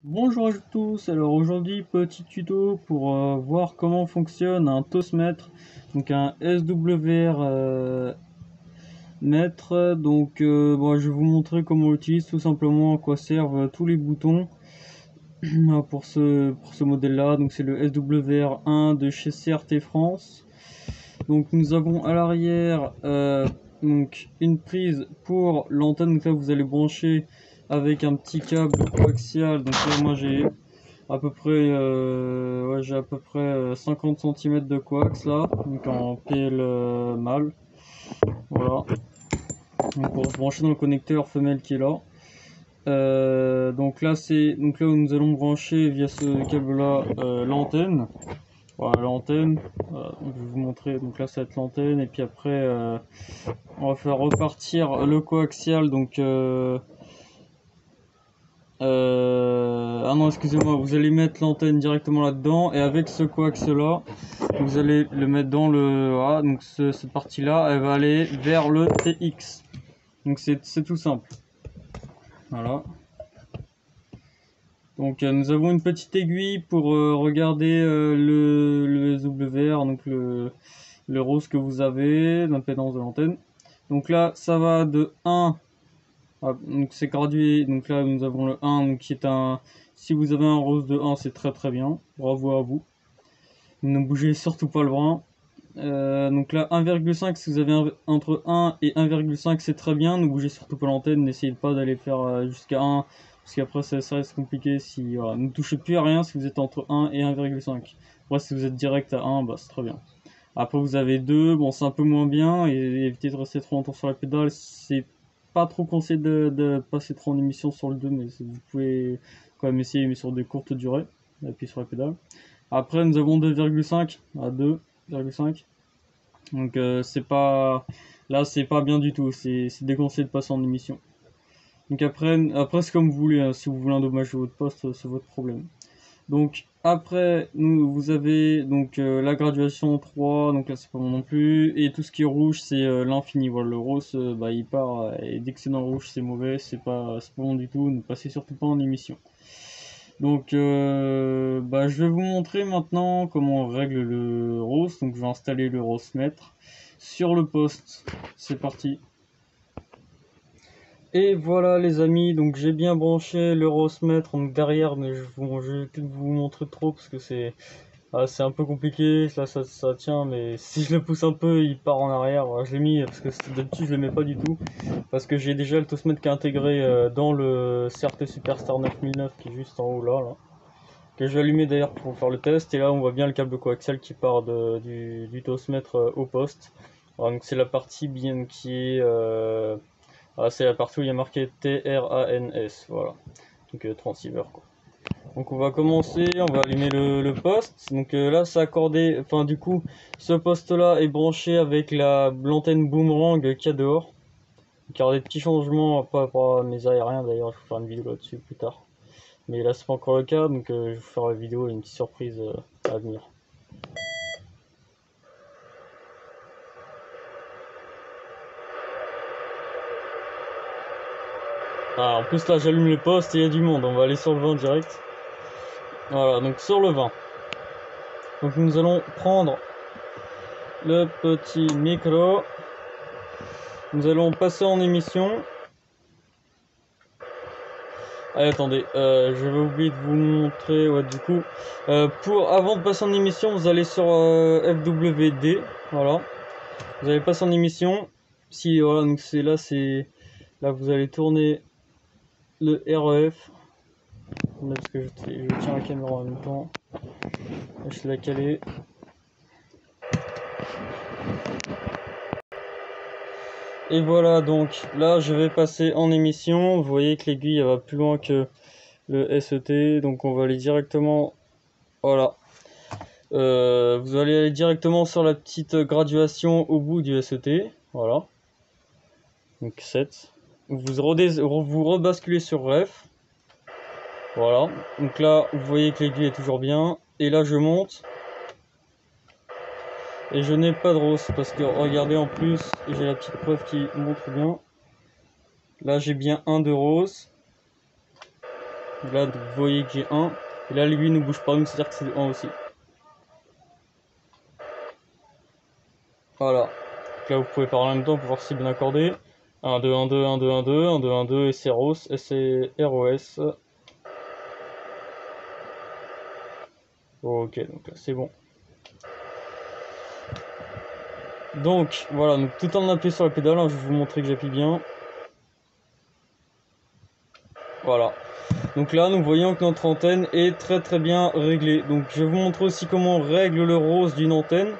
Bonjour à tous, alors aujourd'hui petit tuto pour voir comment fonctionne un Toastmètre, donc un SWR mètre. Bon, je vais vous montrer comment on l'utilise, tout simplement à quoi servent tous les boutons pour ce modèle là. Donc c'est le SWR1 de chez CRT France. Donc nous avons à l'arrière donc une prise pour l'antenne, donc là vous allez brancher avec un petit câble coaxial. Donc là moi j'ai à peu près ouais, j'ai à peu près 50 cm de coax là, donc en PL mâle. Voilà, donc pour se brancher dans le connecteur femelle qui est là. Donc là où nous allons brancher via ce câble là l'antenne. Voilà l'antenne. Voilà, donc je vais vous montrer. Donc là ça va être l'antenne, et puis après on va faire repartir le coaxial. Ah non, excusez-moi, vous allez mettre l'antenne directement là-dedans, et avec ce coax là, vous allez le mettre dans le... Voilà, donc cette partie-là, elle va aller vers le TX. Donc c'est tout simple. Voilà. Donc nous avons une petite aiguille pour regarder le SWR, donc le rose que vous avez, l'impédance de l'antenne. Donc là, ça va de 1... Ah, donc c'est gradué, donc là nous avons le 1, donc qui est un... Si vous avez un rose de 1, c'est très très bien, bravo à vous. Ne bougez surtout pas le bras. Donc là 1,5, si vous avez entre 1 et 1,5, c'est très bien, ne bougez surtout pas l'antenne, n'essayez pas d'aller faire jusqu'à 1, parce qu'après ça reste compliqué. Si, voilà. Ne touchez plus à rien si vous êtes entre 1 et 1,5. Après si vous êtes direct à 1, bah c'est très bien. Après vous avez 2, bon c'est un peu moins bien, et évitez de rester trop longtemps sur la pédale. C'est pas trop conseillé de passer trop en émission sur le 2, mais vous pouvez quand même essayer, mais sur des courtes durées, d'appuyer sur la pédale. Après nous avons 2,5 à 2,5. Donc c'est pas... Là c'est pas bien du tout, c'est déconseillé de passer en émission. Donc après c'est comme vous voulez, hein. Si vous voulez endommager votre poste, c'est votre problème. Donc après vous avez donc la graduation 3, donc là c'est pas bon non plus, et tout ce qui est rouge c'est l'infini. Voilà, le rose bah il part, et dès que c'est dans le rouge c'est mauvais, c'est pas bon du tout, ne passez surtout pas en émission. Donc bah, je vais vous montrer maintenant comment on règle le rose. Donc je vais installer le rose mètre sur le poste, c'est parti. Et voilà les amis, donc j'ai bien branché le rose mètre donc derrière, mais je vais peut-être vous montrer trop parce que c'est un peu compliqué. Là ça tient, mais si je le pousse un peu il part en arrière. Voilà, je l'ai mis parce que d'habitude je le mets pas du tout, parce que j'ai déjà le Toastmètre qui est intégré dans le CRT Superstar 9009 qui est juste en haut là, que je vais allumer d'ailleurs pour faire le test. Et là on voit bien le câble coaxial qui part du Toastmètre au poste. Voilà, donc c'est la partie bien qui est c'est la partie où il y a marqué TRANS, voilà, donc transceiver quoi. Donc on va commencer, on va allumer le poste. Donc là c'est accordé, enfin du coup ce poste là est branché avec l'antenne boomerang qu'il y a dehors. Donc il y aura des petits changements par rapport à mes aériens, d'ailleurs je vais faire une vidéo là-dessus plus tard. Mais là c'est pas encore le cas, donc je vais vous faire la vidéo et une petite surprise à venir. Ah, en plus là j'allume le poste et il y a du monde, on va aller sur le 20 direct. Voilà, donc sur le 20. Donc nous allons prendre le petit micro. Nous allons passer en émission. Allez, attendez, je vais oublier de vous montrer. Ouais, du coup, avant de passer en émission, vous allez sur FWD. Voilà, vous allez passer en émission. Si voilà, donc c'est là vous allez tourner le REF. Parce que je tiens la caméra en même temps. Je vais la caler. Et voilà, donc là je vais passer en émission. Vous voyez que l'aiguille va plus loin que le SET, donc on va aller directement, voilà, vous allez aller directement sur la petite graduation au bout du SET, voilà, donc 7, vous rebasculez sur ref, voilà, donc là vous voyez que l'aiguille est toujours bien, et là je monte, et je n'ai pas de rose, parce que regardez, en plus j'ai la petite preuve qui montre bien, là j'ai bien un de rose. Là, vous voyez que j'ai 1. Et là, l'aiguille ne bouge pas, donc c'est-à-dire que c'est 1 aussi. Voilà. Donc là, vous pouvez parler en même temps pour voir si c'est bien accordé. 1, 2, 1, 2, 1, 2, 1, 2, 1, 2, 1, 2, et c'est ROS, et c'est ROS. Ok, donc là, c'est bon. Donc, voilà, donc tout en appuyant sur la pédale, hein, je vais vous montrer que j'appuie bien. Voilà. Donc là, nous voyons que notre antenne est très bien réglée. Donc je vais vous montrer aussi comment on règle le rose d'une antenne.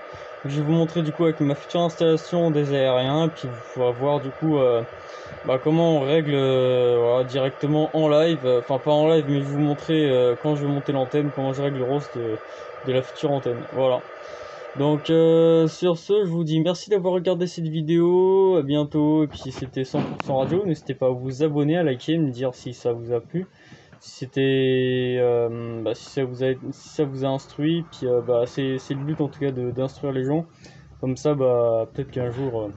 Je vais vous montrer du coup avec ma future installation des aériens. Et puis vous pourrez voir du coup comment on règle voilà, directement en live. Enfin pas en live, mais je vais vous montrer quand je vais monter l'antenne, comment je règle le rose de la future antenne. Voilà. Donc sur ce, je vous dis merci d'avoir regardé cette vidéo, à bientôt, et puis c'était 100% radio, n'hésitez pas à vous abonner, à liker, me dire si ça vous a plu, si c'était, si ça vous a instruit, puis c'est le but en tout cas d'instruire les gens, comme ça peut-être qu'un jour,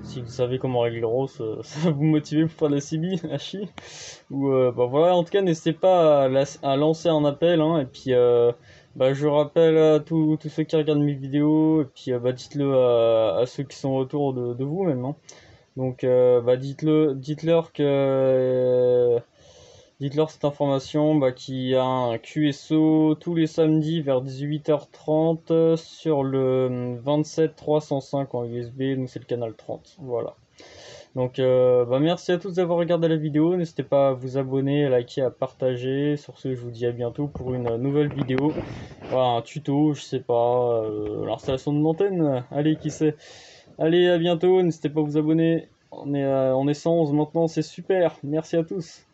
si vous savez comment régler le rose, ça va vous motiver pour faire de la CB, Hachi, ou voilà, en tout cas n'hésitez pas à lancer un appel, hein, et puis je rappelle à tous ceux qui regardent mes vidéos, et puis dites-le à ceux qui sont autour de vous maintenant. Donc dites-leur dites-leur cette information qu'il y a un QSO tous les samedis vers 18h30 sur le 27305 en USB, nous c'est le canal 30, voilà. Donc merci à tous d'avoir regardé la vidéo, n'hésitez pas à vous abonner, à liker, à partager. Sur ce, je vous dis à bientôt pour une nouvelle vidéo. Voilà, un tuto, je sais pas, l'installation de l'antenne, allez qui sait. Allez, à bientôt, n'hésitez pas à vous abonner. On est 111 maintenant, c'est super, merci à tous.